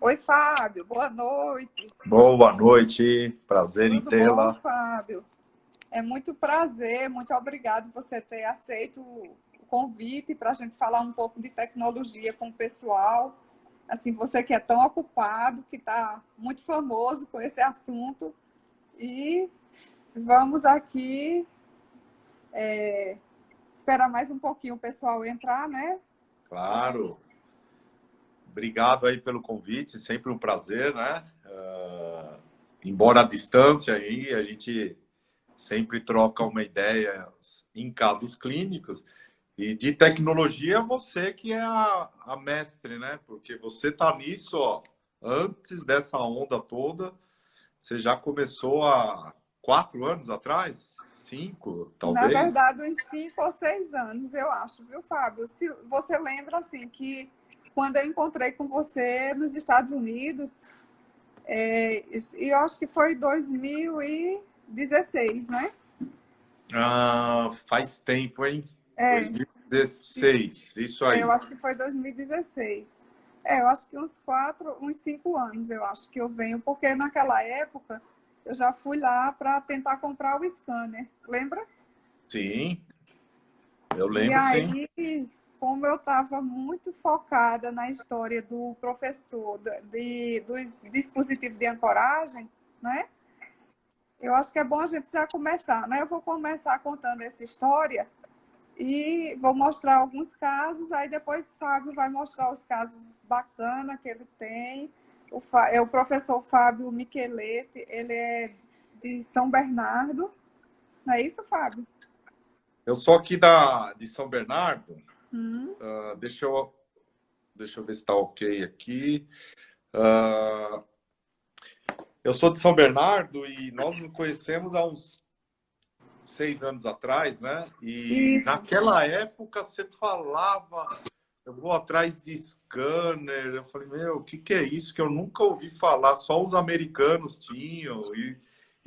Oi, Fábio, boa noite. Boa noite, prazer em Tudo bom, tê-la. Fábio? É muito prazer, muito obrigado por você ter aceito o convite para a gente falar um pouco de tecnologia com o pessoal. Assim, você que é tão ocupado, que está muito famoso com esse assunto. E vamos aqui esperar mais um pouquinho o pessoal entrar, né? Claro, obrigado aí pelo convite, sempre um prazer, né? Embora a distância aí, a gente sempre troca uma ideia em casos clínicos. E de tecnologia, você que é a mestre, né? Porque você tá nisso, ó, antes dessa onda toda, você já começou há 4 anos atrás? 5, Na talvez? verdade, uns 5 ou 6 anos, eu acho, viu, Fábio? Se você lembra, assim, que quando eu encontrei com você nos Estados Unidos, e eu acho que foi 2016, né? Faz tempo, hein? É, 2016, isso eu aí. acho que foi 2016. Eu acho que uns 5 anos, eu acho que eu venho, porque naquela época eu já fui lá para tentar comprar o scanner, lembra? Sim, eu E lembro, sim. aí, como eu estava muito focada na história do professor dos dispositivos de ancoragem, né? Eu acho que é bom a gente já começar, né? Eu vou começar contando essa história e vou mostrar alguns casos, aí depois Fábio vai mostrar os casos bacanas que ele tem. É o professor Fábio Micheletti, ele é de São Bernardo, não é isso, Fábio? Eu sou aqui de São Bernardo. Hum. Deixa eu ver se está ok aqui. Ah, eu sou de São Bernardo e nós nos conhecemos há uns 6 anos atrás, né? E Isso. naquela época você falava, eu vou atrás de scanner. Eu falei, meu, o que que é isso que eu nunca ouvi falar? Só os americanos tinham. E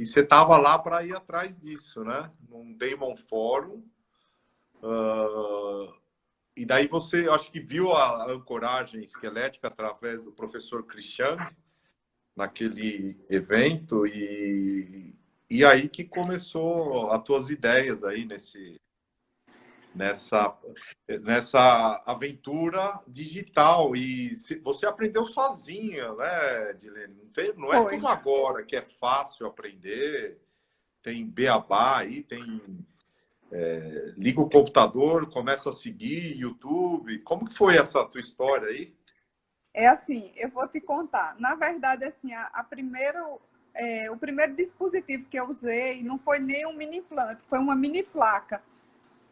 você tava lá para ir atrás disso, né? Num Damon Forum. E daí você, acho que viu a ancoragem esquelética através do professor Christian naquele evento e aí que começou as tuas ideias aí nessa, nessa aventura digital. E você aprendeu sozinha, né, Edilene? Não é Foi. como agora, que é fácil aprender, tem beabá aí, liga o computador, começa a seguir YouTube. Como que foi essa tua história aí? É assim, eu vou te contar. Na verdade, assim, o primeiro dispositivo que eu usei não foi nem um mini implante, foi uma mini placa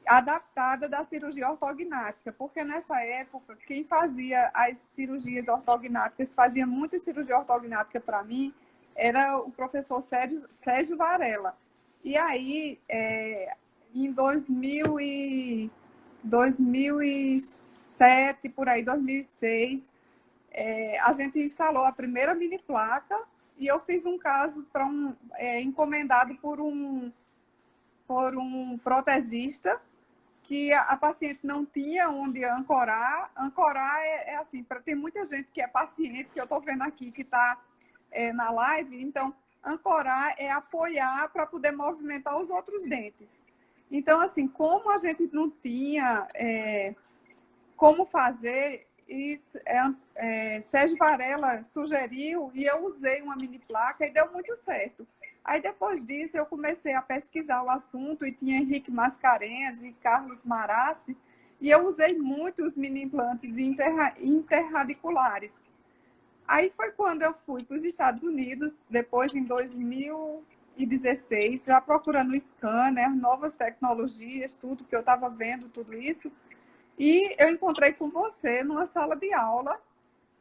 adaptada da cirurgia ortognática, porque nessa época, quem fazia as cirurgias ortognáticas, fazia muita cirurgia ortognática para mim, era o professor Sérgio Varela. E aí, em 2007, por aí, 2006, a gente instalou a primeira mini placa e eu fiz um caso para encomendado por um protesista que a paciente não tinha onde ancorar. Ancorar é assim, tem muita gente que é paciente, que eu estou vendo aqui, que está na live, então ancorar é apoiar para poder movimentar os outros dentes. Então, assim, como a gente não tinha como fazer, Sérgio Varela sugeriu e eu usei uma mini placa e deu muito certo. Aí depois disso eu comecei a pesquisar o assunto e tinha Henrique Mascarenhas e Carlos Marassi e eu usei muito os mini implantes interradiculares. Aí foi quando eu fui para os Estados Unidos, depois em 2016, já procurando scanner, novas tecnologias, tudo que eu estava vendo, tudo isso. E eu encontrei com você numa sala de aula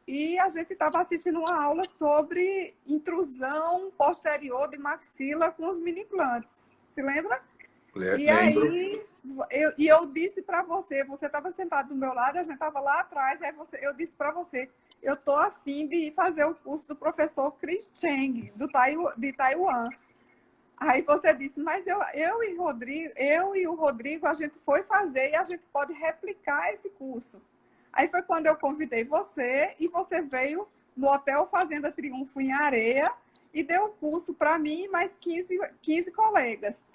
e a gente estava assistindo uma aula sobre intrusão posterior de maxila com os mini implantes. Se lembra? E Lembro. aí eu disse para você, você estava sentado do meu lado, a gente estava lá atrás, aí eu disse para você, eu estou a fim de fazer o curso do professor Chris Cheng, de Taiwan. Aí você disse, mas eu e o Rodrigo, a gente foi fazer e a gente pode replicar esse curso. Aí foi quando eu convidei você e você veio no Hotel Fazenda Triunfo, em Areia, e deu o curso para mim e mais 15 colegas.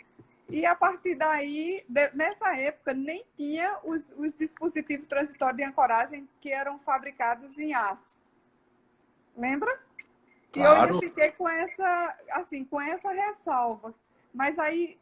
E a partir daí, nessa época, nem tinha os dispositivos transitórios de ancoragem que eram fabricados em aço. Lembra? E eu ainda Claro. fiquei com essa, assim, com essa ressalva. Mas aí,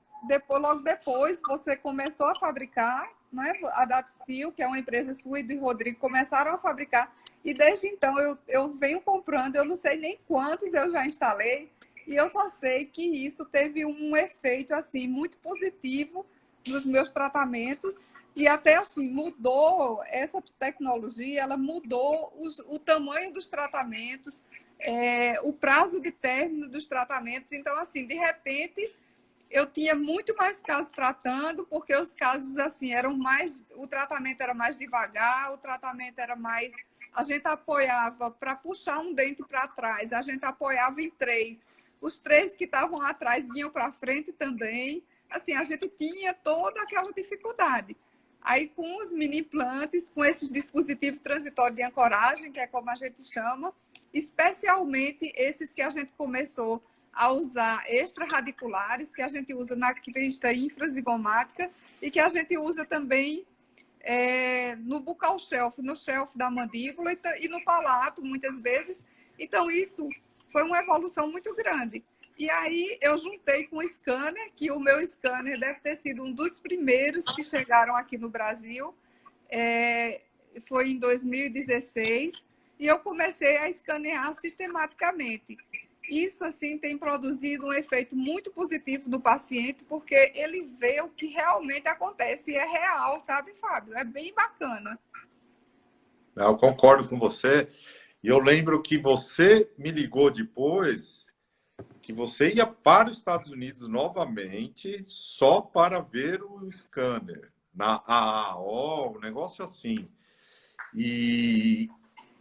logo depois, você começou a fabricar, né? A Data Steel, que é uma empresa sua e do Rodrigo, começaram a fabricar. E desde então eu venho comprando, eu não sei nem quantos eu já instalei, e eu só sei que isso teve um efeito assim muito positivo nos meus tratamentos. E até assim, mudou essa tecnologia, ela mudou o tamanho dos tratamentos, o prazo de término dos tratamentos. Então, assim, de repente, eu tinha muito mais casos tratando, porque os casos, assim, eram mais... O tratamento era mais devagar, o tratamento era mais... A gente apoiava para puxar um dente para trás, a gente apoiava em 3. Os 3 que estavam atrás vinham para frente também. Assim, a gente tinha toda aquela dificuldade. Aí, com os mini implantes, com esses dispositivos transitórios de ancoragem, que é como a gente chama, especialmente esses que a gente começou a usar extraradiculares, que a gente usa na crista infrazigomática e que a gente usa também no buccal shelf, no shelf da mandíbula e no palato, muitas vezes. Então, isso foi uma evolução muito grande. E aí eu juntei com o scanner, que o meu scanner deve ter sido um dos primeiros que chegaram aqui no Brasil, foi em 2016, e eu comecei a escanear sistematicamente. Isso, assim, tem produzido um efeito muito positivo no paciente, porque ele vê o que realmente acontece, e é real, sabe, Fábio? É bem bacana. Eu concordo com você. E eu lembro que você me ligou depois que você ia para os Estados Unidos novamente só para ver o scanner na AAO, um negócio assim. E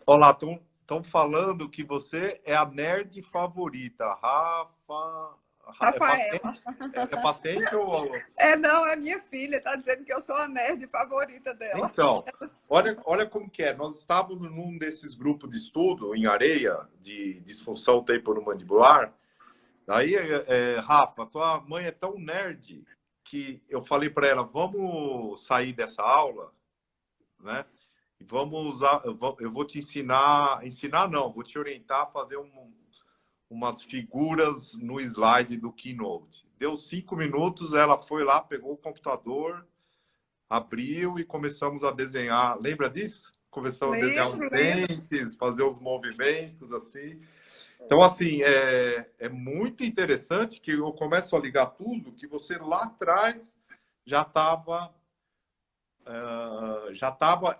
olá, estão falando que você é a nerd favorita, Rafa. Rafaela. É paciente ou... Não, é minha filha, está dizendo que eu sou a nerd favorita dela. Então, olha como que é. Nós estávamos num desses grupos de estudo em Areia, de disfunção temporomandibular. Aí, Rafa, tua mãe é tão nerd que eu falei para ela, vamos sair dessa aula, né? E vamos usar, eu vou te ensinar não, vou te orientar a fazer umas figuras no slide do Keynote. Deu 5 minutos, ela foi lá, pegou o computador, abriu e começamos a desenhar. Lembra disso? Começamos a desenhar os dentes, fazer os movimentos, assim. Então, assim, é muito interessante que eu começo a ligar tudo, que você lá atrás já estava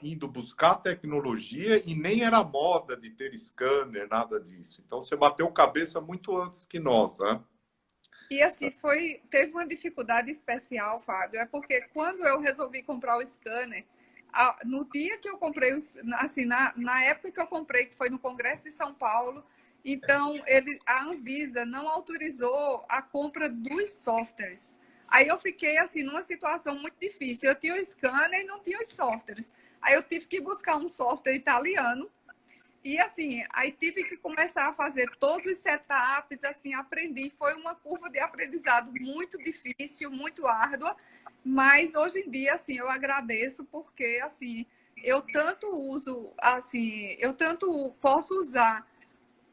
indo buscar tecnologia e nem era moda de ter scanner, nada disso. Então, você bateu cabeça muito antes que nós, né? E assim, teve uma dificuldade especial, Fábio, porque quando eu resolvi comprar o scanner, no dia que eu comprei, assim, na época que eu comprei, que foi no Congresso de São Paulo, então a Anvisa não autorizou a compra dos softwares. Aí eu fiquei assim numa situação muito difícil. Eu tinha o scanner e não tinha os softwares. Aí eu tive que buscar um software italiano. E assim, aí tive que começar a fazer todos os setups, assim, aprendi. Foi uma curva de aprendizado muito difícil, muito árdua, mas hoje em dia, assim, eu agradeço porque, assim, eu tanto posso usar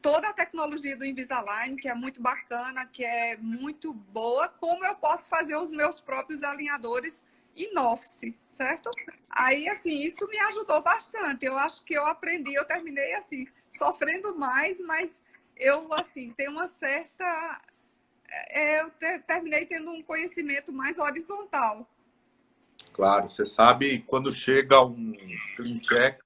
toda a tecnologia do Invisalign, que é muito bacana, que é muito boa, como eu posso fazer os meus próprios alinhadores in office, certo? Aí, assim, isso me ajudou bastante. Eu acho que eu aprendi, eu terminei, assim, sofrendo mais, mas eu, assim, tenho uma certa... eu terminei tendo um conhecimento mais horizontal. Claro, você sabe, quando chega um clean check,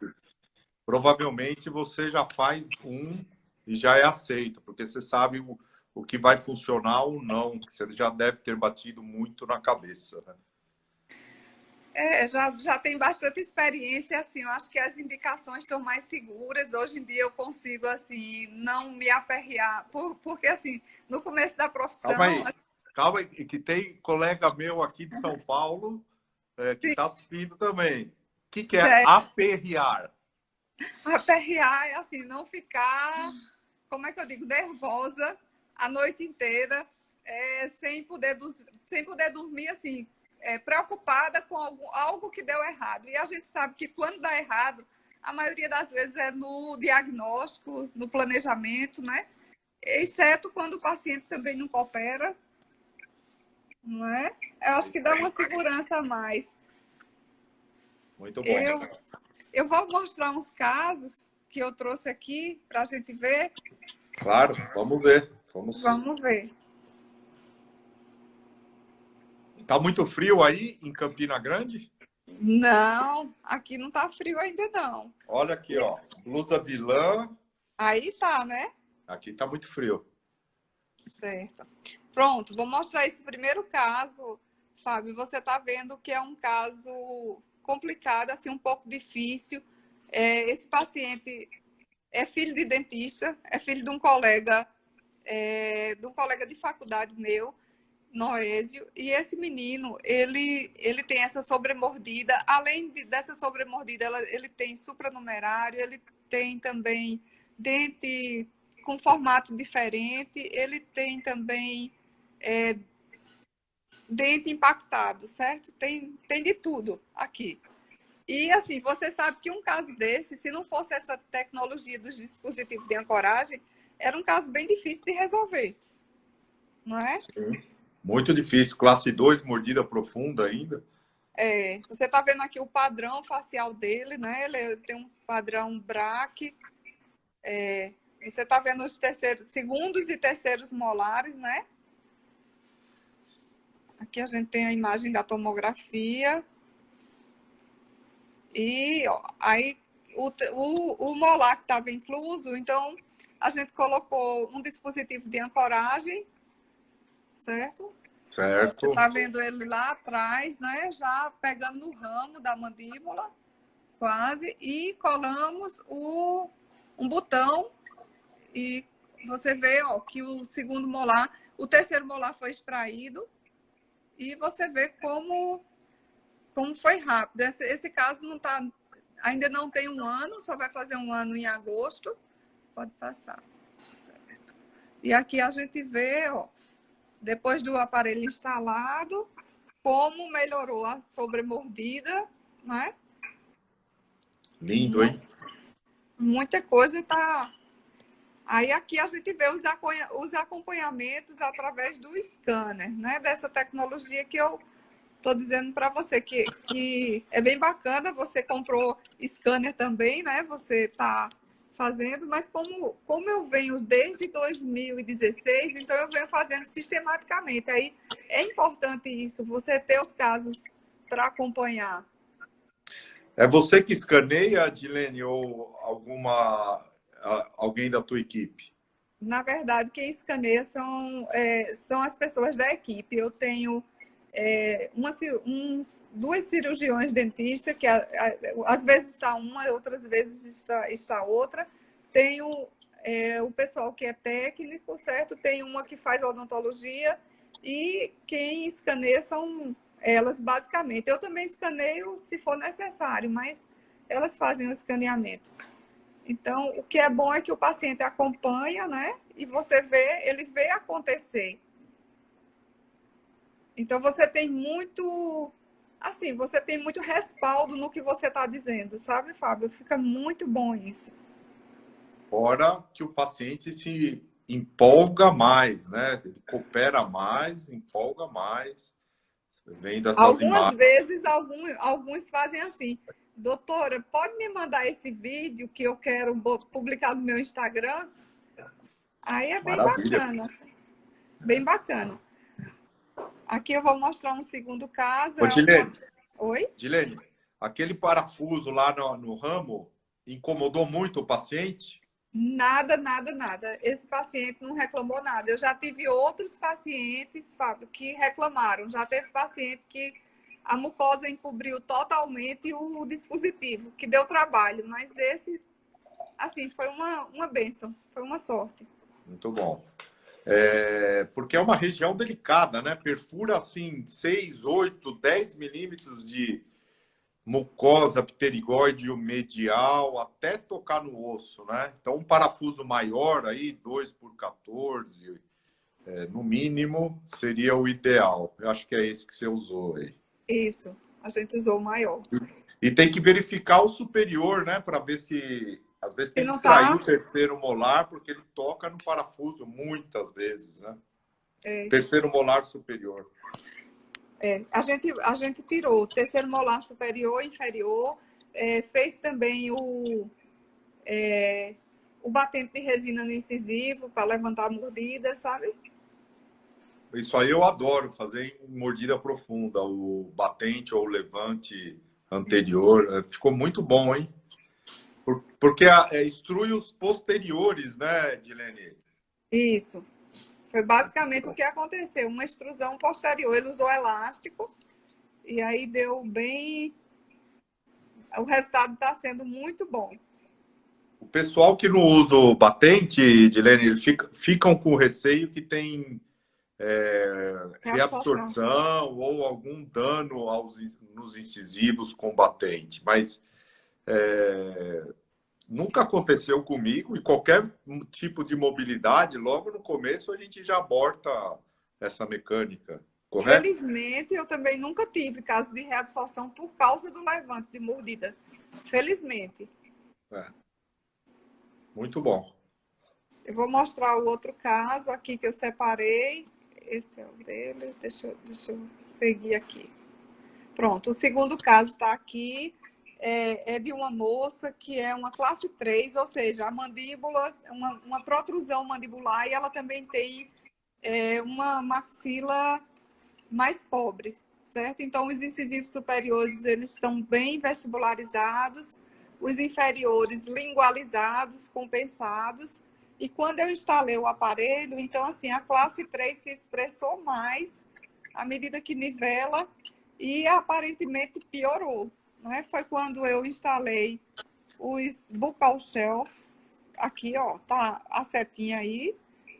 provavelmente você já faz um e já é aceito, porque você sabe o que vai funcionar ou não, que você já deve ter batido muito na cabeça, né? Já tem bastante experiência, assim, eu acho que as indicações estão mais seguras. Hoje em dia eu consigo, assim, não me aperrear, porque, assim, no começo da profissão... Calma aí, que tem colega meu aqui de São Paulo que está assistindo também. O que é aperrear? Aperrear é assim, não ficar, como é que eu digo, nervosa a noite inteira, sem poder dormir, assim, preocupada com algo que deu errado. E a gente sabe que quando dá errado, a maioria das vezes é no diagnóstico, no planejamento, né? Exceto quando o paciente também não coopera, não é? Eu acho que dá uma segurança a mais. Muito bom. Eu vou mostrar uns casos que eu trouxe aqui para a gente ver. Claro, vamos ver. Vamos ver. Tá muito frio aí em Campina Grande? Não, aqui não tá frio ainda não. Olha aqui, ó, blusa de lã. Aí tá, né? Aqui tá muito frio. Certo. Pronto, vou mostrar esse primeiro caso, Fábio. Você tá vendo que é um caso complicado, assim, um pouco difícil. Esse paciente é filho de dentista, é filho de um colega de faculdade meu, Noésio, e esse menino, ele tem essa sobremordida, além dessa sobremordida, ele tem supranumerário, ele tem também dente com formato diferente, ele tem também dente impactado, certo? Tem de tudo aqui. E assim, você sabe que um caso desse, se não fosse essa tecnologia dos dispositivos de ancoragem, era um caso bem difícil de resolver, não é? Sim. Muito difícil. Classe 2, mordida profunda ainda. Você está vendo aqui o padrão facial dele, né? Ele tem um padrão braque. Você está vendo os segundos e terceiros molares, né? Aqui a gente tem a imagem da tomografia. E ó, aí o molar que estava incluso, então a gente colocou um dispositivo de ancoragem, certo? Certo. Você está vendo ele lá atrás, né? Já pegando no ramo da mandíbula, quase, e colamos um botão e você vê, ó, que o segundo molar, o terceiro molar foi extraído e você vê como foi rápido. Esse caso ainda não tem um ano, só vai fazer um ano em agosto. Pode passar. Certo. E aqui a gente vê, ó, depois do aparelho instalado, como melhorou a sobremordida, né? Lindo, hein? Muita coisa está. Aí aqui a gente vê os acompanhamentos através do scanner, né? Dessa tecnologia que eu estou dizendo para você, que é bem bacana. Você comprou scanner também, né? Você está fazendo, mas como eu venho desde 2016, então eu venho fazendo sistematicamente. Aí é importante isso, você ter os casos para acompanhar. É você que escaneia, Adilene, ou alguém da tua equipe? Na verdade, quem escaneia são as pessoas da equipe. Eu tenho duas cirurgiões dentistas, que às vezes está uma, outras vezes está outra. Tenho o pessoal que é técnico, certo? Tem uma que faz odontologia e quem escaneia são elas, basicamente. Eu também escaneio se for necessário, mas elas fazem o escaneamento. Então, o que é bom é que o paciente acompanha, né? E ele vê acontecer. Então, você tem muito respaldo no que você está dizendo, sabe, Fábio? Fica muito bom isso. Fora que o paciente se empolga mais, né? Ele coopera mais, empolga mais. Vendo essas Algumas imagens. vezes, alguns fazem assim. Doutora, pode me mandar esse vídeo que eu quero publicar no meu Instagram? Aí é bem Maravilha. bacana, assim. Bem bacana. Aqui eu vou mostrar um segundo caso. Ô, Dilene, Oi? Dilene, aquele parafuso lá no ramo incomodou muito o paciente? Nada, nada, nada. Esse paciente não reclamou nada. Eu já tive outros pacientes, Fábio, que reclamaram. Já teve paciente que a mucosa encobriu totalmente o dispositivo, que deu trabalho. Mas esse, assim, foi uma bênção, foi uma sorte. Muito bom. Porque é uma região delicada, né? Perfura, assim, 6, 8, 10 milímetros de mucosa pterigóide medial até tocar no osso, né? Então, um parafuso maior aí, 2x14, no mínimo, seria o ideal. Eu acho que é esse que você usou aí. Isso, a gente usou o maior. E tem que verificar o superior, né? Para ver se... Às vezes tem que não extrair tá... o terceiro molar, porque ele toca no parafuso muitas vezes, né? É. Terceiro molar superior. A gente tirou o terceiro molar superior e inferior, fez também o batente de resina no incisivo para levantar a mordida, sabe? Isso aí eu adoro, fazer em mordida profunda, o batente ou o levante anterior. Ficou muito bom, hein? Porque instrui os posteriores, né, Edilene? Isso. Foi basicamente o que aconteceu, uma extrusão posterior. Ele usou elástico e aí deu bem... O resultado está sendo muito bom. O pessoal que não usa o batente, Edilene, eles ficam com receio que tem reabsorção ou algum dano nos incisivos com batente. Mas nunca aconteceu comigo, e qualquer tipo de mobilidade, logo no começo a gente já aborta essa mecânica, correto? Felizmente, eu também nunca tive caso de reabsorção por causa do levante de mordida. Felizmente. Muito bom. Eu vou mostrar o outro caso aqui que eu separei. Esse é o dele. Deixa eu seguir aqui. Pronto, o segundo caso está aqui. É de uma moça que é uma classe 3, ou seja, a mandíbula, uma protrusão mandibular, e ela também tem uma maxila mais pobre, certo? Então, os incisivos superiores, eles estão bem vestibularizados, os inferiores lingualizados, compensados, e quando eu instalei o aparelho, então, assim, a classe 3 se expressou mais à medida que nivela e aparentemente piorou, né? Foi quando eu instalei os buccal shelves, aqui, ó, tá a setinha aí,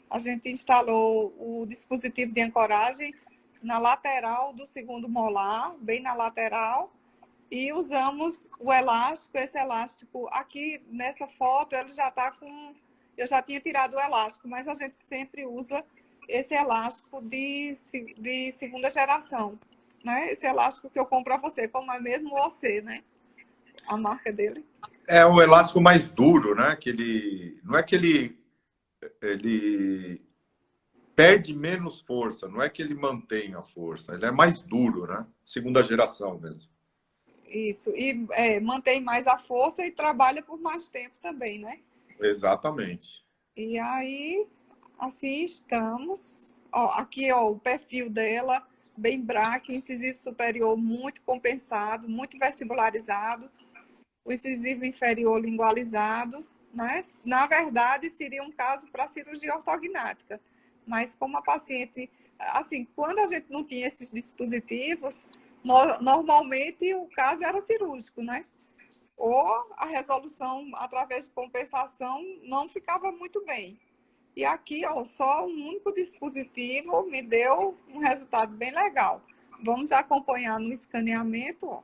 a gente instalou o dispositivo de ancoragem na lateral do segundo molar, bem na lateral, e usamos o elástico. Esse elástico aqui nessa foto, ele já está com... Eu já tinha tirado o elástico, mas a gente sempre usa esse elástico de segunda geração, né? Esse elástico que eu compro para você, como é mesmo você, né? A marca dele. É o elástico mais duro, né? Que ele não é que ele perde menos força, não é que ele mantém a força, ele é mais duro, né? Segunda geração mesmo. Isso, e mantém mais a força e trabalha por mais tempo também, né? Exatamente. E aí, assim estamos. Ó, aqui, ó, o perfil dela, bem bráquio, incisivo superior muito compensado, muito vestibularizado, o incisivo inferior lingualizado, né? Na verdade, seria um caso para cirurgia ortognática, mas como a paciente, assim, quando a gente não tinha esses dispositivos, normalmente o caso era cirúrgico, né? Ou a resolução através de compensação não ficava muito bem. E aqui, ó, só um único dispositivo me deu um resultado bem legal. Vamos acompanhar no escaneamento, ó.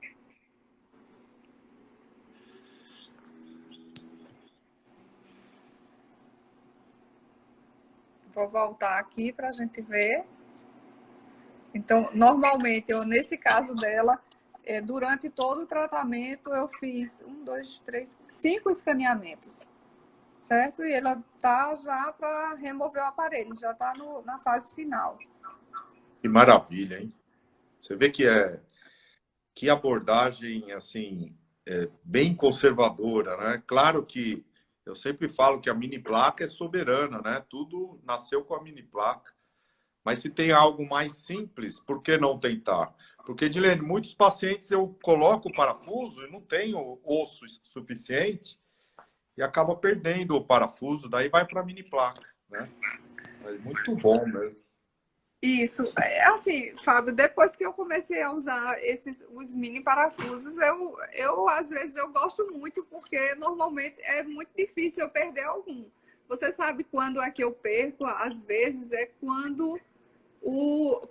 Vou voltar aqui para a gente ver. Então, normalmente, nesse caso dela, durante todo o tratamento, eu fiz 5 escaneamentos, certo? E ela tá já para remover o aparelho, já está na fase final. Que maravilha, hein? Você vê que abordagem, assim, bem conservadora, né? Claro que eu sempre falo que a mini placa é soberana, né? Tudo nasceu com a mini placa. Mas se tem algo mais simples, por que não tentar? Porque, Edilene, muitos pacientes eu coloco o parafuso e não tenho osso suficiente e acaba perdendo o parafuso, daí vai para a mini placa, né? Mas muito bom mesmo. Isso. Assim, Fábio, depois que eu comecei a usar os mini parafusos, às vezes eu gosto muito, porque normalmente é muito difícil eu perder algum. Você sabe quando é que eu perco? Às vezes é quando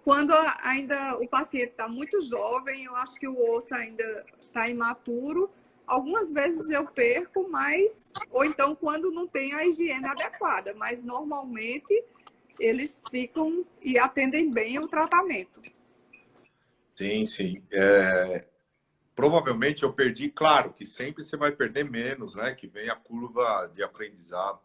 Quando ainda o paciente está muito jovem, eu acho que o osso ainda está imaturo, algumas vezes eu perco, mas ou então quando não tem a higiene adequada, mas normalmente eles ficam e atendem bem o tratamento. Sim, sim. Provavelmente eu perdi, claro, que sempre você vai perder menos, né? Que vem a curva de aprendizado.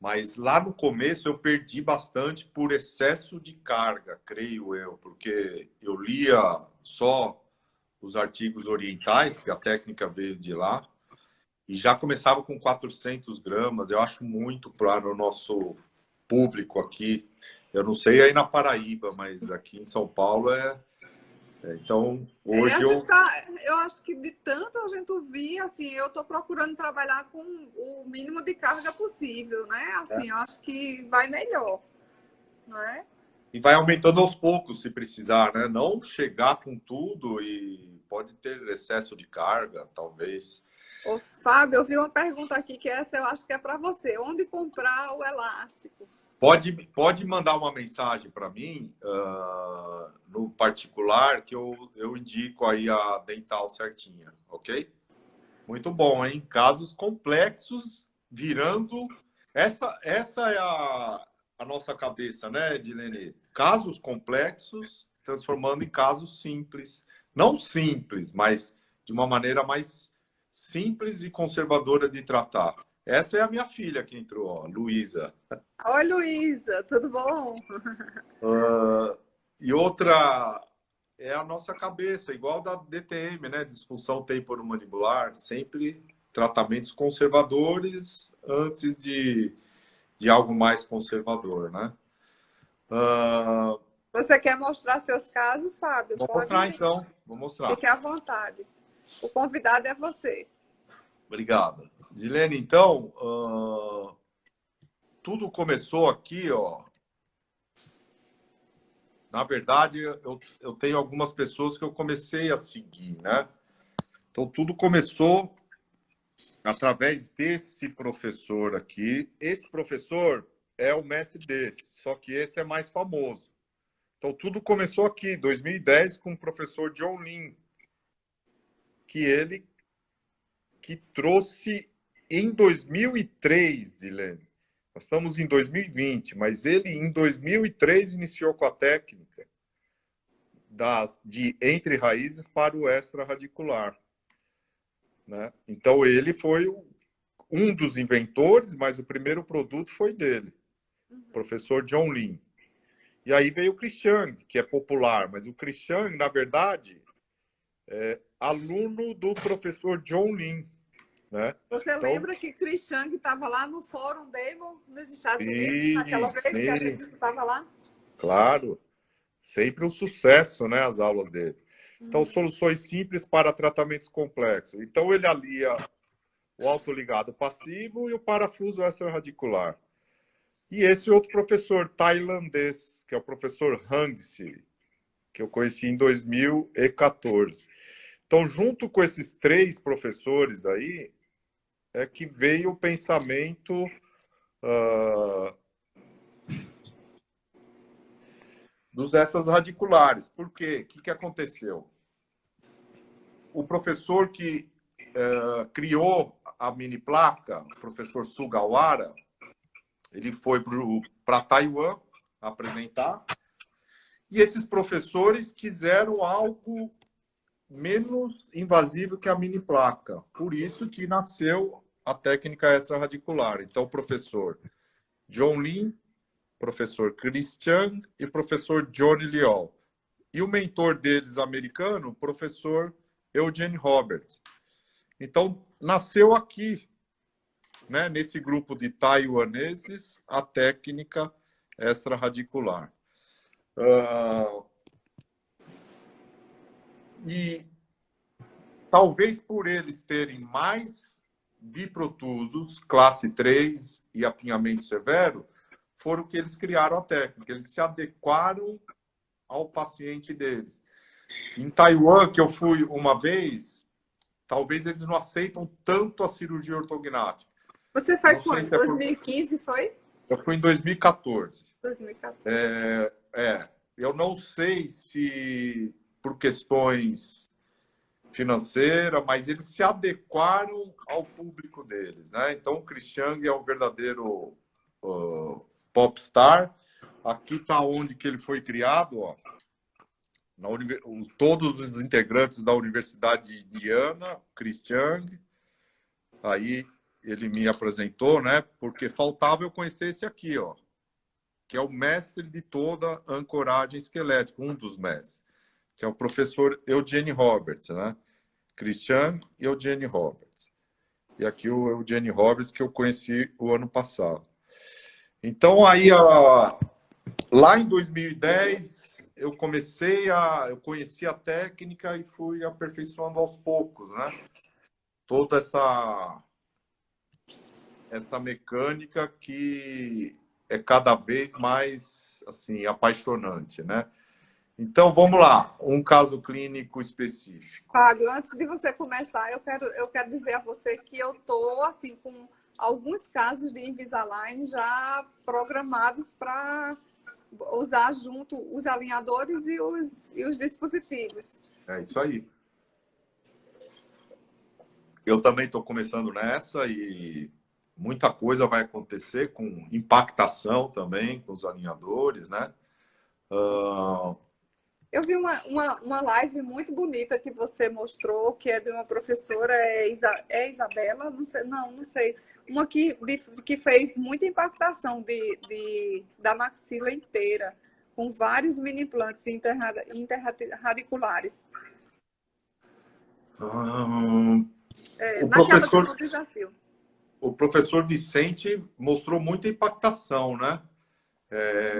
Mas lá no começo eu perdi bastante por excesso de carga, creio eu, porque eu lia só os artigos orientais, que a técnica veio de lá, e já começava com 400 gramas. Eu acho muito para o nosso público aqui. Eu não sei aí na Paraíba, mas aqui em São Paulo então, hoje eu acho que de tanto a gente ouvir, assim, eu estou procurando trabalhar com o mínimo de carga possível, né? Assim, eu acho que vai melhor, não é? E vai aumentando aos poucos, se precisar, né? Não chegar com tudo e pode ter excesso de carga, talvez. Ô, Fábio, eu vi uma pergunta aqui que essa eu acho que é para você. Onde comprar o elástico? Pode mandar uma mensagem para mim, no particular, que eu indico aí a dental certinha, ok? Muito bom, hein? Casos complexos virando... Essa é a nossa cabeça, né, Dilene? Casos complexos transformando em casos simples. Não simples, mas de uma maneira mais simples e conservadora de tratar. Essa é a minha filha que entrou, ó, Luísa. Oi, Luísa, tudo bom? E outra é a nossa cabeça, igual da DTM, né? Disfunção temporomandibular, sempre tratamentos conservadores antes de algo mais conservador, né? Você quer mostrar seus casos, Fábio? Vou Pode. mostrar então, vou mostrar. Fique à vontade. O convidado é você. Obrigado. Dilene, então, tudo começou aqui, ó. Na verdade, eu tenho algumas pessoas que eu comecei a seguir, né? Então, tudo começou através desse professor aqui. Esse professor é o mestre desse, só que esse é mais famoso. Então, tudo começou aqui, em 2010, com o professor John Lin, que trouxe em 2003, Dilene. Nós estamos em 2020, mas ele, em 2003, iniciou com a técnica de entre raízes para o extraradicular, né? Então, ele foi um dos inventores, mas o primeiro produto foi dele, professor John Lin. E aí veio o Christian, que é popular, mas o Christian, na verdade, é aluno do professor John Lin, né? Você Então, lembra que Chris Chang estava lá no Fórum Damon, nos Estados Unidos, sim, naquela vez que a gente estava lá? claro, sempre um sucesso, né, as aulas dele. Então, soluções simples para tratamentos complexos. Então, ele alia o autoligado passivo e o parafuso extraradicular. E esse outro professor tailandês, que é o professor Hangsi, que eu conheci em 2014. Então, junto com esses três professores aí, é que veio o pensamento dos extrarradiculares. Por quê? O que aconteceu? O professor que criou a mini placa, o professor Sugawara, ele foi para Taiwan apresentar, e esses professores quiseram algo menos invasivo que a mini placa. Por isso que nasceu a técnica extraradicular. Então, o professor John Lin, professor Christian e professor Johnny Liao. E o mentor deles, americano, o professor Eugene Roberts. Então, nasceu aqui, né, nesse grupo de taiwaneses, a técnica extraradicular. E talvez por eles terem mais biprotusos, classe 3 e apinhamento severo, foram que eles criaram a técnica. Eles se adequaram ao paciente deles. Em Taiwan, que eu fui uma vez, talvez eles não aceitam tanto a cirurgia ortognática. Você foi quando? 2015, foi? Eu fui em 2014. 2014. eu não sei se por questões financeiras, mas eles se adequaram ao público deles, né? Então, o Christian é um verdadeiro popstar. Aqui está onde que ele foi criado, ó. Todos os integrantes da Universidade de Indiana, Christian. Aí ele me apresentou, né? Porque faltava eu conhecer esse aqui, ó, que é o mestre de toda a ancoragem esquelética, um dos mestres, que é o professor Eugene Roberts, né? Christian e Eugene Roberts. E aqui o Eugene Roberts que eu conheci o ano passado. Então aí lá em 2010 eu conheci a técnica e fui aperfeiçoando aos poucos, né? Toda essa mecânica que é cada vez mais assim apaixonante, né? Então vamos lá, um caso clínico específico. Fábio, antes de você começar, eu quero dizer a você que eu estou assim com alguns casos de Invisalign já programados para usar junto os alinhadores e os dispositivos. É isso aí. Eu também estou começando nessa e muita coisa vai acontecer com impactação também, com os alinhadores, né? Eu vi uma live muito bonita que você mostrou, que é de uma professora, Isabela? Não sei. Uma que fez muita impactação da maxila inteira, com vários mini implantes interradiculares. O professor Vicente mostrou muita impactação, né?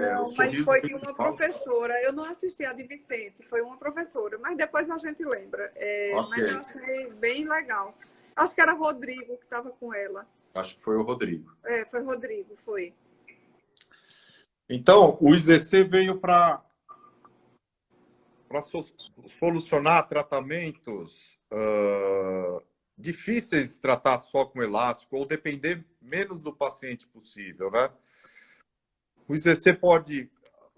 Não, mas foi de uma professora. Eu não assisti a de Vicente, foi uma professora, mas depois a gente lembra. Okay. Mas eu achei bem legal. Acho que era Rodrigo que estava com ela. Acho que foi o Rodrigo. Foi Rodrigo, foi. Então, o IZC veio para solucionar tratamentos difíceis de tratar só com elástico ou depender menos do paciente possível, né? O IZC pode,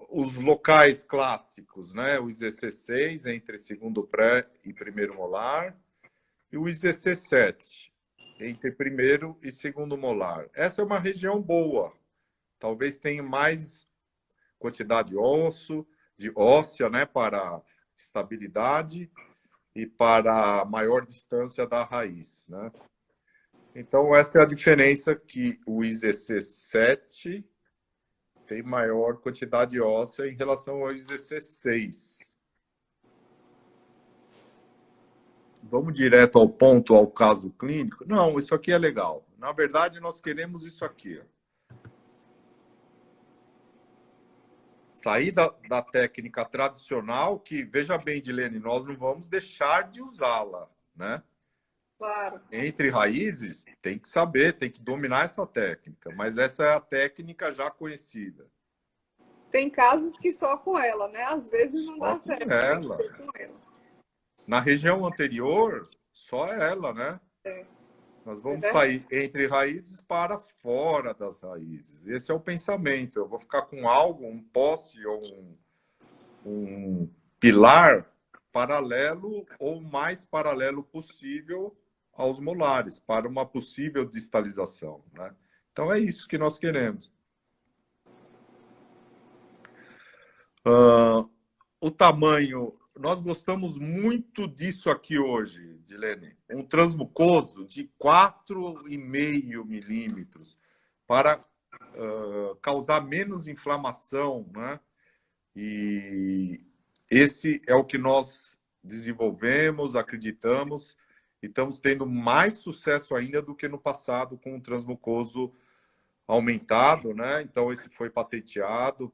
os locais clássicos, né? O IZC6 entre segundo pré e primeiro molar e o IZC7 entre primeiro e segundo molar. Essa é uma região boa. Talvez tenha mais quantidade de óssea, né? Para estabilidade e para maior distância da raiz, né? Então, essa é a diferença que o IZC7 tem maior quantidade óssea em relação ao IZC6. Vamos direto ao ponto, ao caso clínico? Não, isso aqui é legal. Na verdade, nós queremos isso aqui. Sair da técnica tradicional, que, veja bem, Dilene, nós não vamos deixar de usá-la, né? Claro. Entre raízes, tem que saber, tem que dominar essa técnica, mas essa é a técnica já conhecida. Tem casos que só com ela, né? Às vezes não dá certo. Ela. Com ela. Na região anterior, só ela, né? Nós vamos sair entre raízes para fora das raízes. Esse é o pensamento. Eu vou ficar com algo, um poste ou um pilar paralelo ou mais paralelo possível aos molares, para uma possível distalização, né? Então, é isso que nós queremos. O tamanho... Nós gostamos muito disso aqui hoje, Dilene. Um transmucoso de 4,5 milímetros para causar menos inflamação, né? E esse é o que nós desenvolvemos, acreditamos, e estamos tendo mais sucesso ainda do que no passado com o transmucoso aumentado, né? Então, esse foi patenteado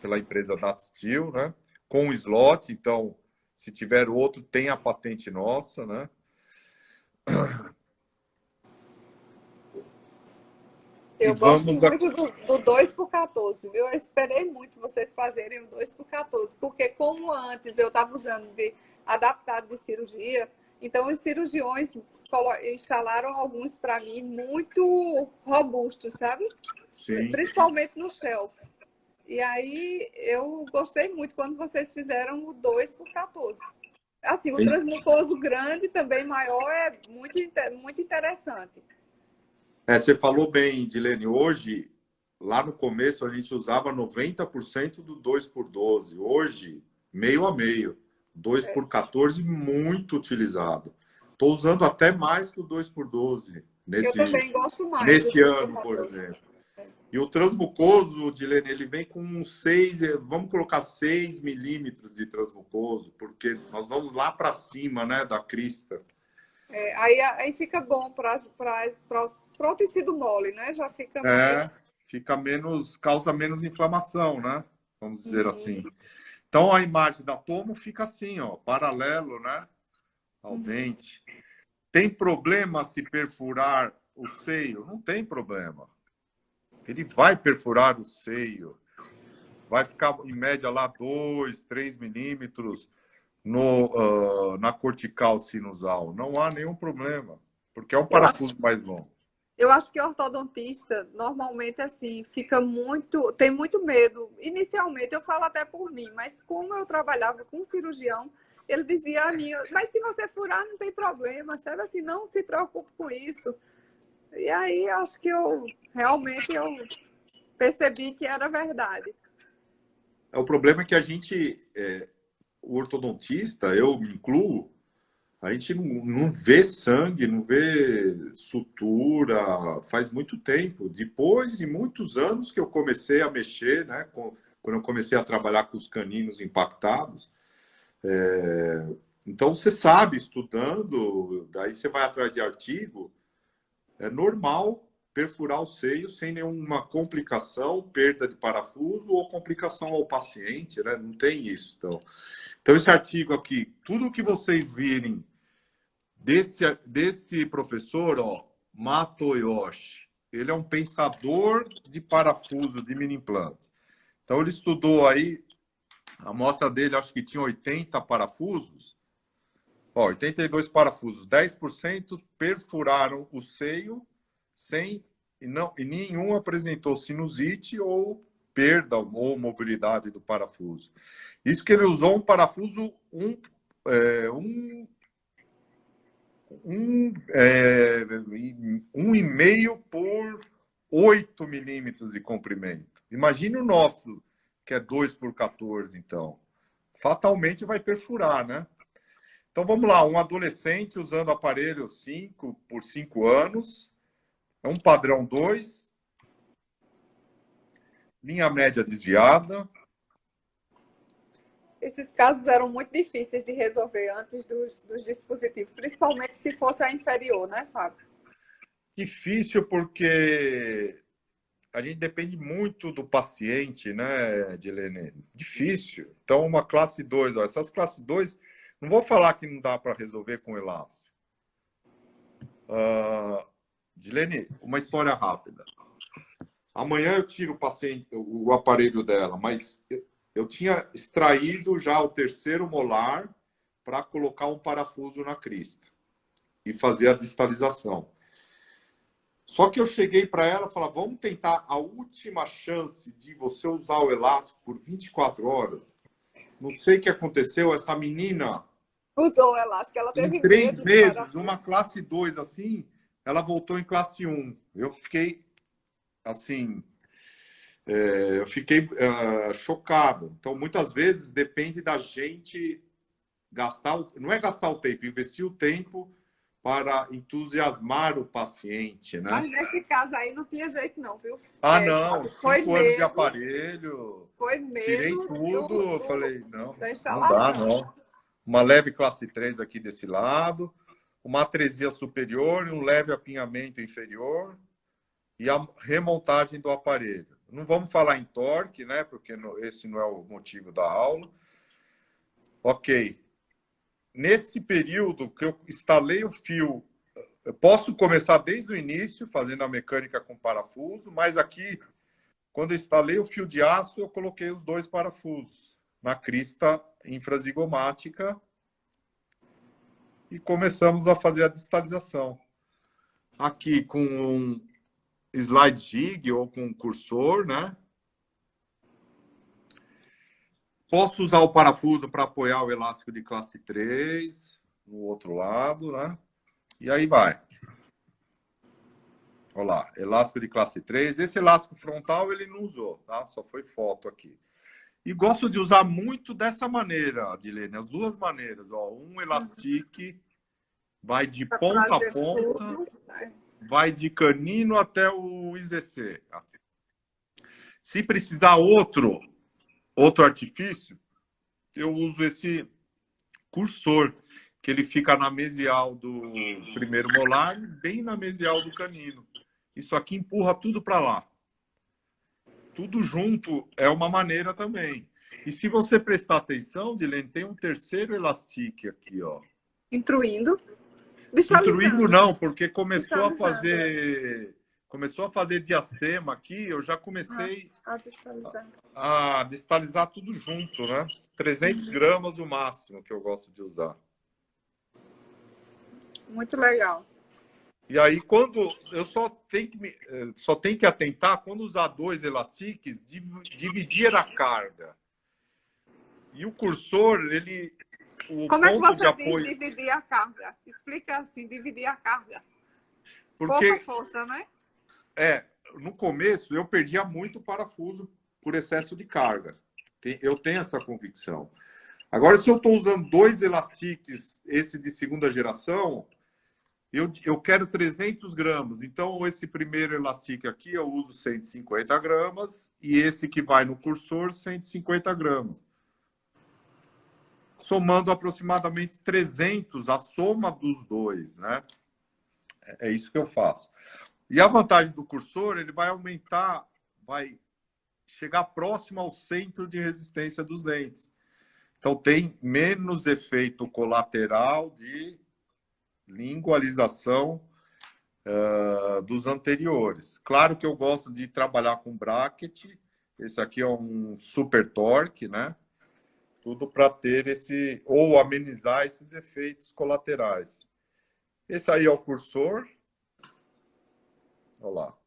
pela empresa DataSteel, né? Com o slot, então, se tiver outro, tem a patente nossa, né? Eu gosto muito do 2x14, viu? Eu esperei muito vocês fazerem o 2x14, porque como antes eu estava usando de adaptado de cirurgia, então os cirurgiões instalaram alguns para mim muito robustos, sabe? Sim. Principalmente no shelf. E aí eu gostei muito quando vocês fizeram o 2 por 14. Assim, o transmucoso grande, também maior, é muito interessante. Você falou bem, Dilene. Hoje, lá no começo, a gente usava 90% do 2 por 12. Hoje, meio a meio. 2 por 14, muito utilizado. Estou usando até mais que o 2 por 12 Eu também gosto mais nesse ano, por exemplo. E o transmucoso, Dilene, ele vem com uns 6, vamos colocar 6 milímetros de transmucoso, porque nós vamos lá para cima, né, da crista. Aí fica bom para o tecido mole, né? Já fica mais... Fica menos, causa menos inflamação, né? Vamos dizer assim. Então a imagem da tomo fica assim, ó, paralelo, né, ao dente. Tem problema se perfurar o seio? Não tem problema. Ele vai perfurar o seio. Vai ficar, em média, lá 2, 3 milímetros na cortical sinusal. Não há nenhum problema, porque é um parafuso mais longo. Eu acho que o ortodontista, normalmente, assim, tem muito medo. Inicialmente, eu falo até por mim, mas como eu trabalhava com um cirurgião, ele dizia a mim, mas se você furar, não tem problema, sabe? Assim, não se preocupe com isso. E aí, acho que realmente eu percebi que era verdade. O problema é que a gente, o ortodontista, eu me incluo, a gente não vê sangue, não vê sutura faz muito tempo. Depois de muitos anos que eu comecei a mexer, né, quando eu comecei a trabalhar com os caninos impactados. Então, você sabe, estudando, daí você vai atrás de artigo, é normal perfurar o seio sem nenhuma complicação, perda de parafuso ou complicação ao paciente, né? Não tem isso. Então esse artigo aqui, tudo que vocês virem desse professor, ó, Matoyoshi, ele é um pensador de parafuso, de mini implante. Então ele estudou aí, a amostra dele acho que tinha 80 parafusos, ó, 82 parafusos, 10% perfuraram o seio e nenhum apresentou sinusite ou perda ou mobilidade do parafuso. Isso que ele usou um parafuso 1,5 por 8 milímetros de comprimento. Imagine o nosso, que é 2 por 14, então. Fatalmente vai perfurar, né? Então, vamos lá. Um adolescente usando aparelho 5 por 5 anos. É um padrão 2. Linha média desviada. Esses casos eram muito difíceis de resolver antes dos dispositivos, principalmente se fosse a inferior, né, Fábio? Difícil porque a gente depende muito do paciente, né, Dilene? Difícil. Então, uma classe 2, ó, essas classes 2, não vou falar que não dá para resolver com elástico. Dilene, uma história rápida. Amanhã eu tiro o aparelho dela, mas eu tinha extraído já o terceiro molar para colocar um parafuso na crista e fazer a distalização. Só que eu cheguei para ela e falei, vamos tentar a última chance de você usar o elástico por 24 horas. Não sei o que aconteceu, essa menina... Usou o elástico, ela teve em 3 medo meses, uma classe 2 assim, ela voltou em classe 1. Eu fiquei, assim... eu fiquei chocado. Então, muitas vezes, depende da gente não é gastar o tempo, investir o tempo para entusiasmar o paciente, né? Mas nesse caso aí não tinha jeito não, viu? Não, 5 anos de aparelho, foi medo, tirei tudo, eu falei, não instalação. dá, não. Uma leve classe 3 aqui desse lado, uma atresia superior e um leve apinhamento inferior e a remontagem do aparelho. Não vamos falar em torque, né? Porque esse não é o motivo da aula. Ok. Nesse período que eu instalei o fio, eu posso começar desde o início, fazendo a mecânica com parafuso, mas aqui, quando eu instalei o fio de aço, eu coloquei os 2 parafusos na crista infrazigomática e começamos a fazer a distalização. Aqui com um slide jig ou com um cursor, né? Posso usar o parafuso para apoiar o elástico de classe 3 no outro lado, né? E aí vai. Olha lá, elástico de classe 3. Esse elástico frontal ele não usou, tá? Só foi foto aqui. E gosto de usar muito dessa maneira, Adilene, as duas maneiras. Ó, um elastique vai de Pra ponta a trazer ponta, tudo, né? vai de canino até o IZC. Se precisar outro artifício, eu uso esse cursor, que ele fica na mesial do primeiro molar, bem na mesial do canino. Isso aqui empurra tudo para lá. Tudo junto é uma maneira também. E se você prestar atenção, Dilene, tem um terceiro elastique aqui, ó. Intruindo, Intruindo distalizando, não, porque distalizando. começou a fazer diastema aqui, eu já comecei Distalizando. a distalizar tudo junto, né? 300 gramas o máximo que eu gosto de usar. Muito legal. E aí, quando eu só tenho que atentar, quando usar dois elastiques, dividir a carga. E o cursor, o Como é que ponto de você diz apoio... dividir a carga? Explica assim, dividir a carga. Pouca Porque, força, né? no começo, eu perdia muito parafuso por excesso de carga. Eu tenho essa convicção. Agora, se eu estou usando dois elastiques, esse de segunda geração, eu quero 300 gramas. Então, esse primeiro elastique aqui, eu uso 150 gramas. E esse que vai no cursor, 150 gramas. Somando aproximadamente 300, a soma dos dois, né? É isso que eu faço. E a vantagem do cursor, ele vai aumentar, vai chegar próximo ao centro de resistência dos dentes. Então, tem menos efeito colateral de lingualização dos anteriores. Claro que eu gosto de trabalhar com bracket. Esse aqui é um super torque, né? Tudo para ter ou amenizar esses efeitos colaterais. Esse aí é o cursor. Olha lá.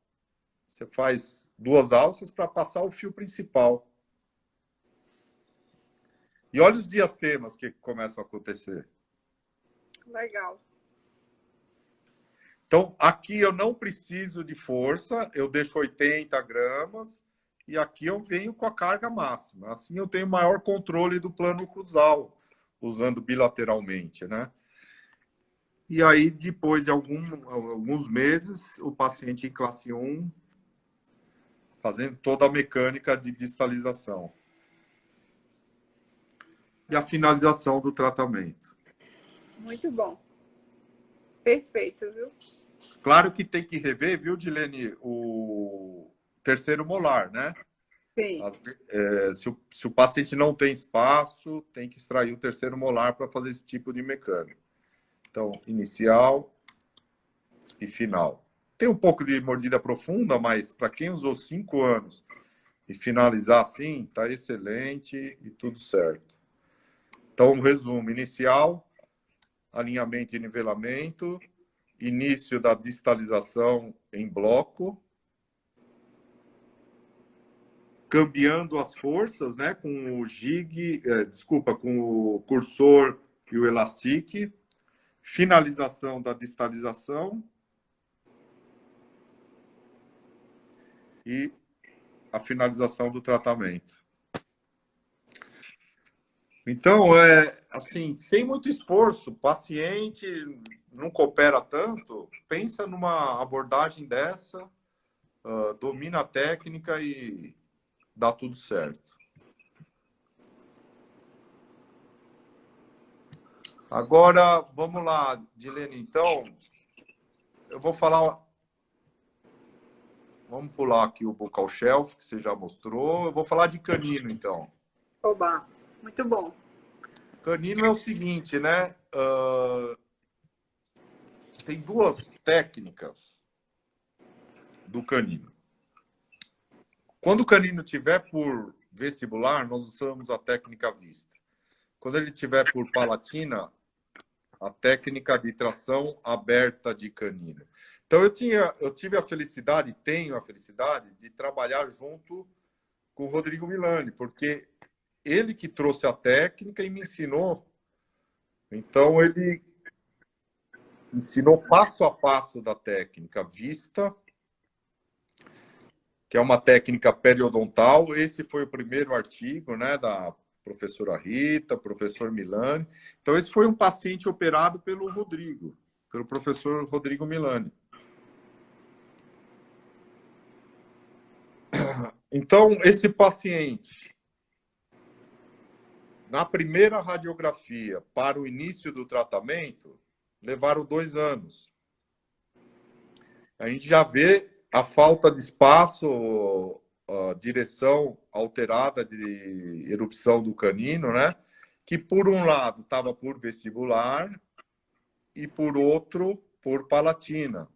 Você faz duas alças para passar o fio principal. E olha os diastemas que começam a acontecer. Legal. Então, aqui eu não preciso de força, eu deixo 80 gramas e aqui eu venho com a carga máxima. Assim eu tenho maior controle do plano cruzal, usando bilateralmente, né? E aí, depois de alguns meses, o paciente em classe 1 fazendo toda a mecânica de distalização. E a finalização do tratamento. Muito bom. Perfeito, viu? Claro que tem que rever, viu, Dilene, o terceiro molar, né? Sim. Se o paciente não tem espaço, tem que extrair o terceiro molar para fazer esse tipo de mecânica. Então, inicial e final. Tem um pouco de mordida profunda, mas para quem usou 5 anos e finalizar assim, tá excelente e tudo certo. Então, um resumo: inicial, alinhamento e nivelamento, início da distalização em bloco, cambiando as forças, né, com o com o cursor e o elastique, finalização da distalização e a finalização do tratamento. Então, assim, sem muito esforço, o paciente não coopera tanto, pensa numa abordagem dessa, domina a técnica e dá tudo certo. Agora, vamos lá, Dilene, então, eu vou falar... Vamos pular aqui o buccal shelf, que você já mostrou. Eu vou falar de canino, então. Oba, muito bom. Canino é o seguinte, né? Tem duas técnicas do canino. Quando o canino tiver por vestibular, nós usamos a técnica vista. Quando ele tiver por palatina, a técnica de tração aberta de canino. Então, eu tive a felicidade, tenho a felicidade de trabalhar junto com o Rodrigo Milani, porque ele que trouxe a técnica e me ensinou. Então, ele ensinou passo a passo da técnica vista, que é uma técnica periodontal. Esse foi o primeiro artigo, né, da professora Rita, professor Milani. Então, esse foi um paciente operado pelo Rodrigo, pelo professor Rodrigo Milani. Então, esse paciente, na primeira radiografia para o início do tratamento, levaram 2 anos. A gente já vê a falta de espaço, a direção alterada de erupção do canino, né? Que por um lado estava por vestibular e por outro por palatina.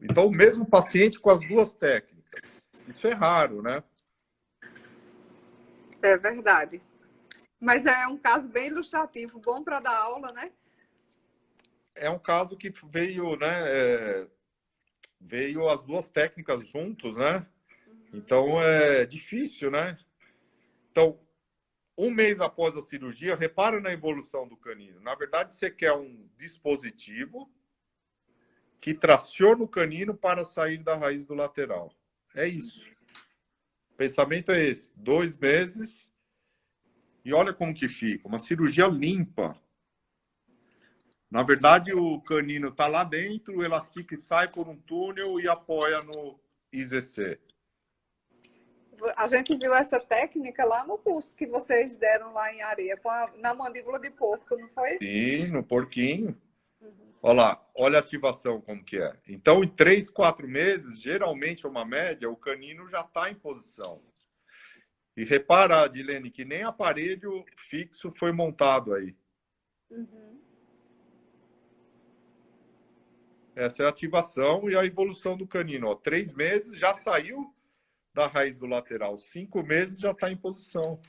Então, o mesmo paciente com as duas técnicas. Isso é raro, né? É verdade. Mas é um caso bem ilustrativo, bom para dar aula, né? É um caso que veio, né? Veio as duas técnicas juntos, né? Então é difícil, né? Então, 1 mês após a cirurgia, repara na evolução do canino. Na verdade, você quer um dispositivo que traciona o canino para sair da raiz do lateral. É isso. O pensamento é esse. 2 meses e olha como que fica. Uma cirurgia limpa. Na verdade, o canino está lá dentro, o elastique sai por um túnel e apoia no IZC. A gente viu essa técnica lá no curso que vocês deram lá em Areia, na mandíbula de porco, não foi? Sim, no porquinho. Olha lá, olha a ativação como que é. Então, em 3, 4 meses, geralmente é uma média, o canino já está em posição. E repara, Adilene, que nem aparelho fixo foi montado aí. Uhum. Essa é a ativação e a evolução do canino. Ó, 3 meses já saiu da raiz do lateral. 5 meses já está em posição.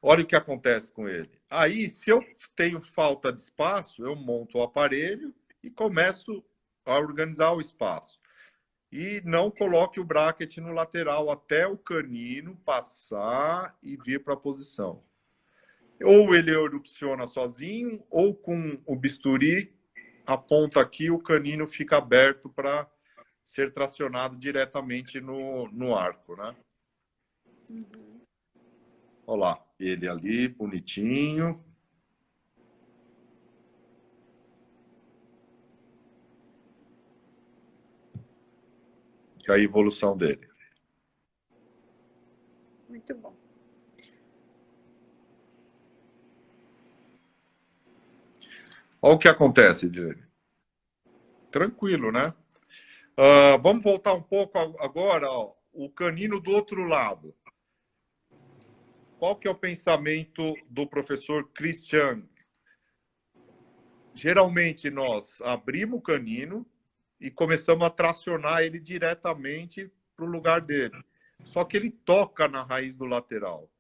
Olha o que acontece com ele. Aí, se eu tenho falta de espaço, eu monto o aparelho e começo a organizar o espaço. E não coloque o bracket no lateral até o canino passar e vir para a posição. Ou ele erupciona sozinho, ou com o bisturi, aponta aqui, o canino fica aberto para ser tracionado diretamente no arco, né? Uhum. Olha lá, ele ali, bonitinho. E a evolução dele. Muito bom. Olha o que acontece, Edilene. Tranquilo, né? Vamos voltar um pouco agora, ó, o canino do outro lado. Qual que é o pensamento do professor Christian? Geralmente nós abrimos o canino e começamos a tracionar ele diretamente para o lugar dele. Só que ele toca na raiz do lateral.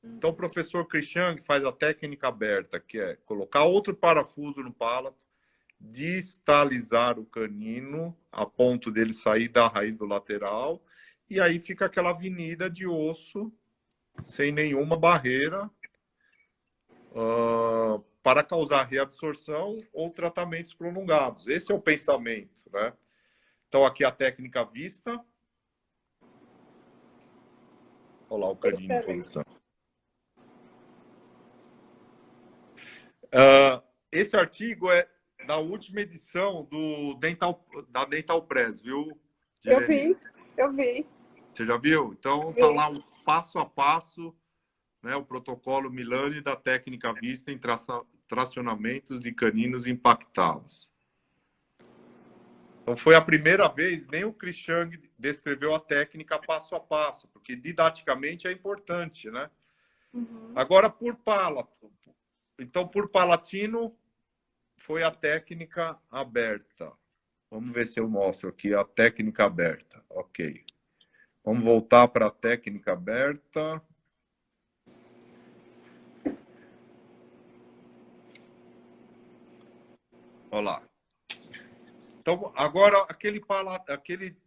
Então o professor Christian faz a técnica aberta, que é colocar outro parafuso no palato, distalizar o canino a ponto dele sair da raiz do lateral, e aí fica aquela avenida de osso sem nenhuma barreira para causar reabsorção ou tratamentos prolongados. Esse é o pensamento, né? Então aqui a técnica vista. Olha lá o canino em posição. Esse artigo é da última edição da Dental Press, viu, Dilene? Eu vi. Você já viu? Então tá lá um passo a passo, né, o protocolo Milani da técnica vista em tracionamentos de caninos impactados. Então foi a primeira vez, nem o Christian descreveu a técnica passo a passo, porque didaticamente é importante, né? Uhum. Agora por palato. Então por palatino foi a técnica aberta. Vamos ver se eu mostro aqui a técnica aberta. Ok. Vamos voltar para a técnica aberta. Olha lá. Então, agora, aquele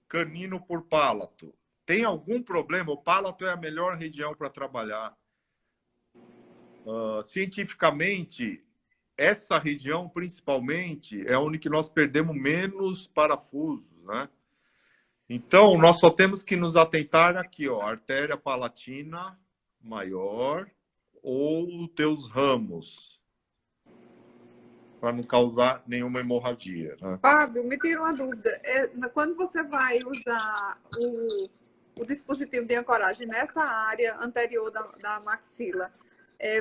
canino por palato. Tem algum problema? O palato é a melhor região para trabalhar. Cientificamente, essa região, principalmente, é onde que nós perdemos menos parafusos, né? Então, nós só temos que nos atentar aqui, ó, artéria palatina maior ou os teus ramos, para não causar nenhuma hemorragia, né? Fábio, me tira uma dúvida. Quando você vai usar o dispositivo de ancoragem nessa área anterior da maxila,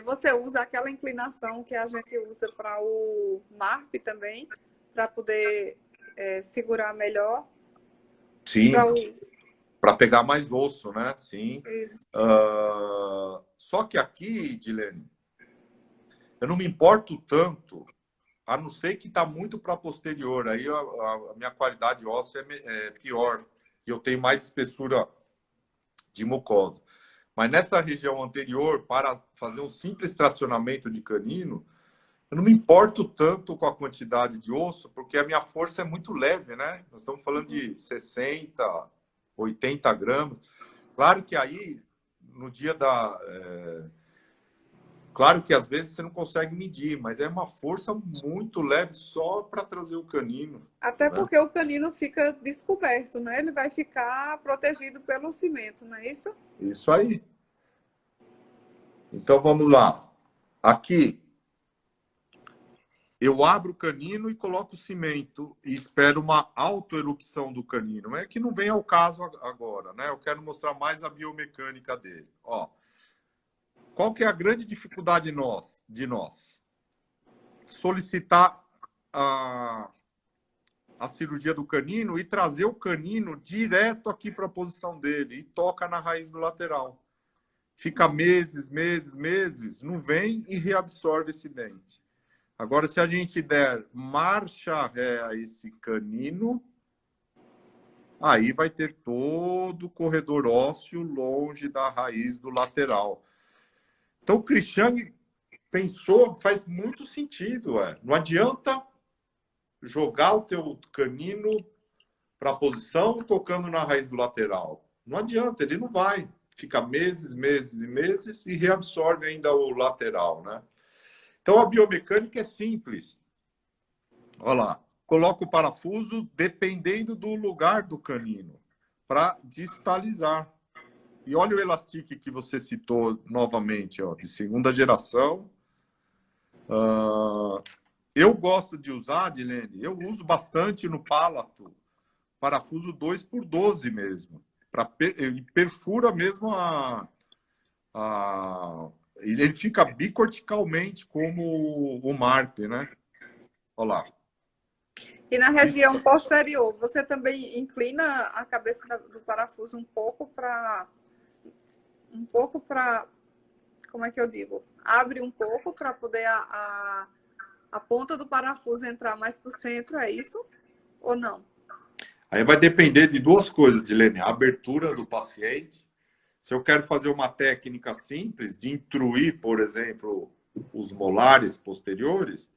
você usa aquela inclinação que a gente usa para o MARP também, para poder segurar melhor? Sim, O... para pegar mais osso, né? Sim. Isso. Só que aqui, Dilene, eu não me importo tanto, a não ser que está muito para posterior. Aí a minha qualidade óssea é pior. E eu tenho mais espessura de mucosa. Mas nessa região anterior, para fazer um simples tracionamento de canino, eu não me importo tanto com a quantidade de osso, porque a minha força é muito leve, né? Nós estamos falando de 60, 80 gramas. Claro que aí, no dia da... Claro que às vezes você não consegue medir, mas é uma força muito leve só para trazer o canino. Até porque o canino fica descoberto, né? Ele vai ficar protegido pelo cimento, não é isso? Isso aí. Então vamos lá. Aqui, eu abro o canino e coloco o cimento e espero uma autoerupção do canino. Mas é que não vem ao caso agora, né? Eu quero mostrar mais a biomecânica dele. Ó, qual que é a grande dificuldade de nós? Solicitar a cirurgia do canino e trazer o canino direto aqui para a posição dele e toca na raiz do lateral. Fica meses, não vem e reabsorve esse dente. Agora, se a gente der marcha ré a esse canino, aí vai ter todo o corredor ósseo longe da raiz do lateral. Então, o Cristiane pensou, faz muito sentido. Não adianta jogar o teu canino para a posição tocando na raiz do lateral. Não adianta, ele não vai. Fica meses e reabsorve ainda o lateral, né? Então, a biomecânica é simples. Olha lá. Coloca o parafuso dependendo do lugar do canino para distalizar. E olha o elastique que você citou novamente, ó, de segunda geração. Eu gosto de usar, Dilene, eu uso bastante no palato, parafuso 2x12 mesmo. Ele perfura mesmo ele fica bicorticalmente como o MARP, né? Olha lá. E na região posterior, você também inclina a cabeça do parafuso um pouco para... Como é que eu digo? Abre um pouco para poder a ponta do parafuso entrar mais para o centro, é isso? Ou não? Aí vai depender de duas coisas, Dilene. A abertura do paciente. Se eu quero fazer uma técnica simples de intruir, por exemplo, os molares posteriores,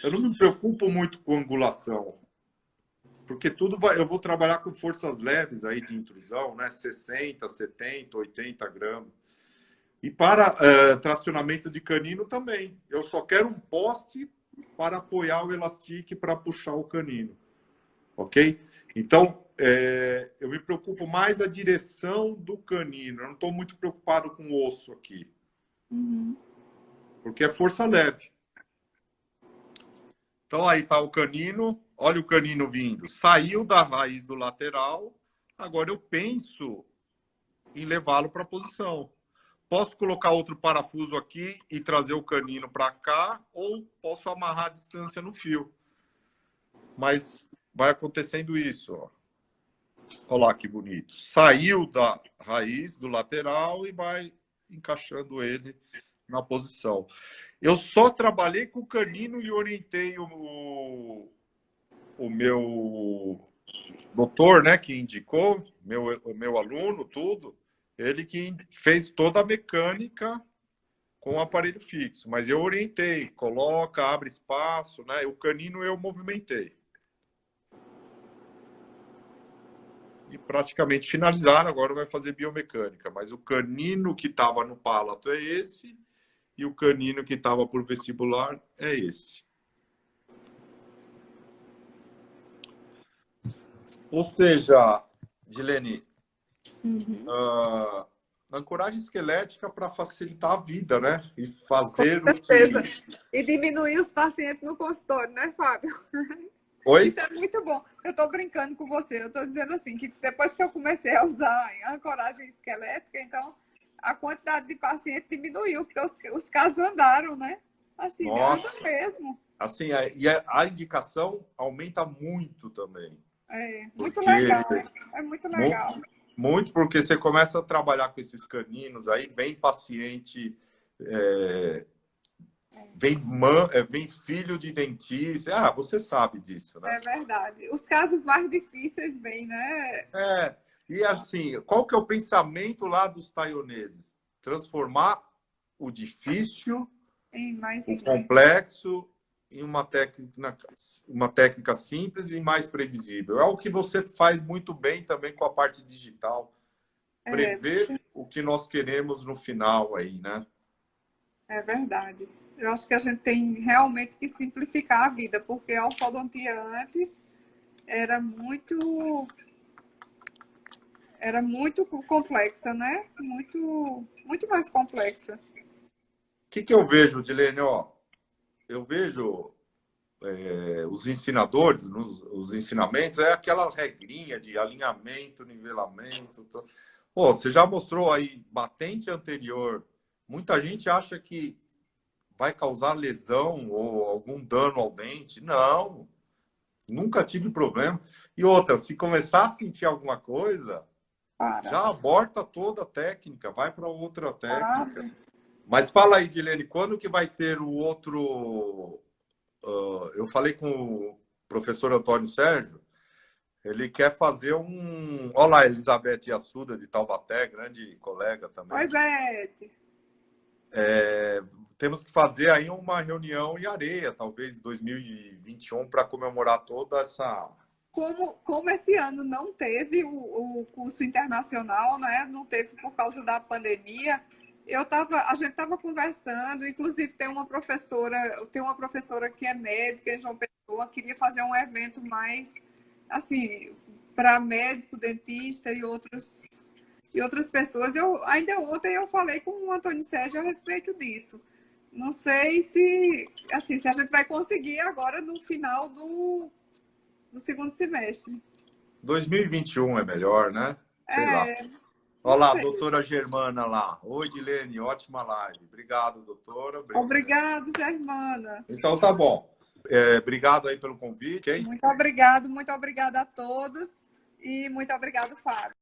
eu não me preocupo muito com angulação. Porque eu vou trabalhar com forças leves aí de intrusão, né? 60, 70, 80 gramas. E para tracionamento de canino também. Eu só quero um poste para apoiar o elastique para puxar o canino. Ok? Então, eu me preocupo mais a direção do canino. Eu não estou muito preocupado com o osso aqui. Uhum. Porque é força leve. Então, aí está o canino. Olha o canino vindo. Saiu da raiz do lateral. Agora eu penso em levá-lo para a posição. Posso colocar outro parafuso aqui e trazer o canino para cá, ou posso amarrar a distância no fio. Mas vai acontecendo isso, ó. Olha lá que bonito. Saiu da raiz do lateral e vai encaixando ele na posição. Eu só trabalhei com o canino e orientei o meu doutor, né, que indicou, meu aluno, tudo. Ele que fez toda a mecânica com o aparelho fixo. Mas eu orientei, coloca, abre espaço, né? O canino eu movimentei. e praticamente finalizaram, agora vai fazer biomecânica. Mas o canino que estava no palato é esse, e o canino que estava por vestibular é esse. Ou seja, Dilene, ancoragem esquelética para facilitar a vida, né? E fazer Com certeza. E diminuir os pacientes no consultório, né, Fábio? Oi? Isso é muito bom. Eu estou brincando com você. Eu estou dizendo assim, que depois que eu comecei a usar ancoragem esquelética, então a quantidade de pacientes diminuiu, porque os casos andaram, né? Assim, anda mesmo. Assim, e a indicação aumenta muito também. É, muito legal. É muito legal. Muito, porque você começa a trabalhar com esses caninos, aí vem paciente, vem filho de dentista. Ah, você sabe disso, né? É verdade. Os casos mais difíceis vêm, né? E assim, qual que é o pensamento lá dos taiwaneses? Transformar o difícil, o complexo, em uma técnica simples e mais previsível. É o que você faz muito bem também com a parte digital. Prever o que nós queremos no final aí, né? É verdade. Eu acho que a gente tem realmente que simplificar a vida, porque a ortodontia antes era muito complexa, né? Muito mais complexa. O que eu vejo, Dilene? Eu vejo os ensinadores, os ensinamentos, é aquela regrinha de alinhamento, nivelamento. Pô, você já mostrou aí batente anterior. Muita gente acha que vai causar lesão ou algum dano ao dente. Não, nunca tive problema. E outra, se começar a sentir alguma coisa, já aborta toda a técnica, vai para outra técnica. Mas fala aí, Dilene, quando que vai ter o outro... eu falei com o professor Antônio Sérgio, ele quer fazer um... Olha lá, Elizabeth Assuda, de Taubaté, grande colega também. Oi, Beth. Temos que fazer aí uma reunião em Areia, talvez em 2021, para comemorar toda essa... Como esse ano não teve o curso internacional, né? Não teve por causa da pandemia, a gente estava conversando, inclusive tem uma professora que é médica em João Pessoa, queria fazer um evento mais assim para médico, dentista e outras pessoas. Ainda ontem eu falei com o Antônio Sérgio a respeito disso. Não sei se a gente vai conseguir agora no final do segundo semestre. 2021 é melhor, né? Sei lá. Olha lá, a doutora Germana lá. Oi, Dilene, ótima live. Obrigado, doutora. Obrigado, Germana. Então tá bom. Obrigado aí pelo convite. Hein? Muito obrigada a todos e muito obrigado, Fábio.